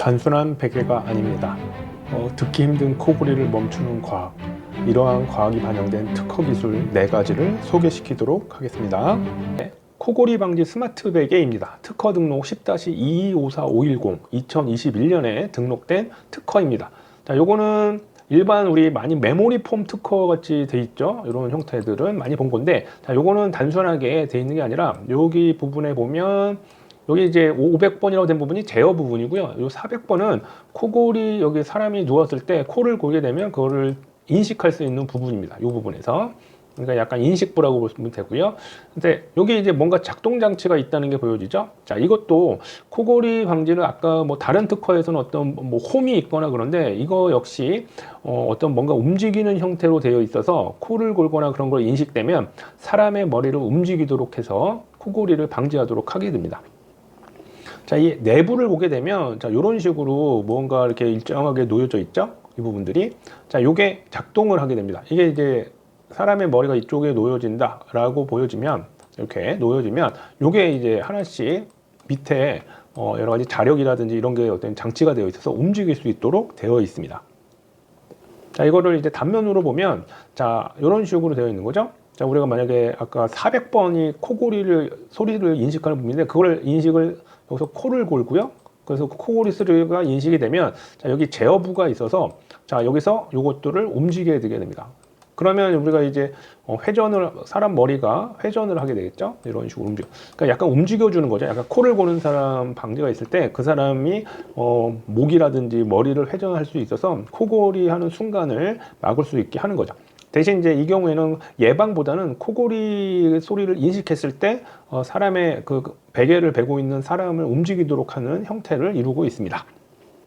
단순한 베개가 아닙니다. 듣기 힘든 코골이를 멈추는 과학, 이러한 과학이 반영된 특허 기술 4가지를 소개시키도록 하겠습니다. 네, 코골이 방지 스마트 베개입니다. 특허 등록 10-2254510 2021년에 등록된 특허입니다. 자, 요거는 일반 우리 많이 메모리 폼 특허 같이 돼 있죠. 이런 형태들은 많이 본 건데, 자, 요거는 단순하게 돼 있는 게 아니라 여기 부분에 보면 여기 이제 500번이라고 된 부분이 제어 부분이고요. 요 400번은 코골이, 여기 사람이 누웠을 때 코를 골게 되면 그거를 인식할 수 있는 부분입니다. 이 부분에서. 그러니까 약간 인식부라고 보시면 되고요. 근데 여기 이제 뭔가 작동 장치가 있다는 게 보여지죠. 자, 이것도 코골이 방지를 아까 뭐 다른 특허에서는 어떤 뭐 홈이 있거나 그런데 이거 역시 어떤 뭔가 움직이는 형태로 되어 있어서 코를 골거나 그런 걸 인식되면 사람의 머리를 움직이도록 해서 코골이를 방지하도록 하게 됩니다. 자, 이 내부를 보게 되면, 자, 이런 식으로 뭔가 이렇게 일정하게 놓여져 있죠? 이 부분들이. 자, 요게 작동을 하게 됩니다. 이게 이제 사람의 머리가 이쪽에 놓여진다 라고 보여지면, 이렇게 놓여지면, 요게 이제 하나씩 밑에 여러 가지 자력이라든지 이런 게 어떤 장치가 되어 있어서 움직일 수 있도록 되어 있습니다. 자, 이거를 이제 단면으로 보면, 자, 이런 식으로 되어 있는 거죠? 자, 우리가 만약에 아까 400번이 소리를 인식하는 부분인데, 그걸 인식을 여기서 코를 골고요. 그래서 코골이 소리가 인식이 되면, 자, 여기 제어부가 있어서, 자, 여기서 요것들을 움직여야 되게 됩니다. 그러면 우리가 이제 사람 머리가 회전을 하게 되겠죠? 이런 식으로 그러니까 약간 움직여주는 거죠. 약간 코를 고는 사람 방지가 있을 때 그 사람이 목이라든지 머리를 회전할 수 있어서 코골이 하는 순간을 막을 수 있게 하는 거죠. 대신 이제 이 경우에는 예방보다는 코골이 소리를 인식했을 때 사람의 그 베개를 베고 있는 사람을 움직이도록 하는 형태를 이루고 있습니다.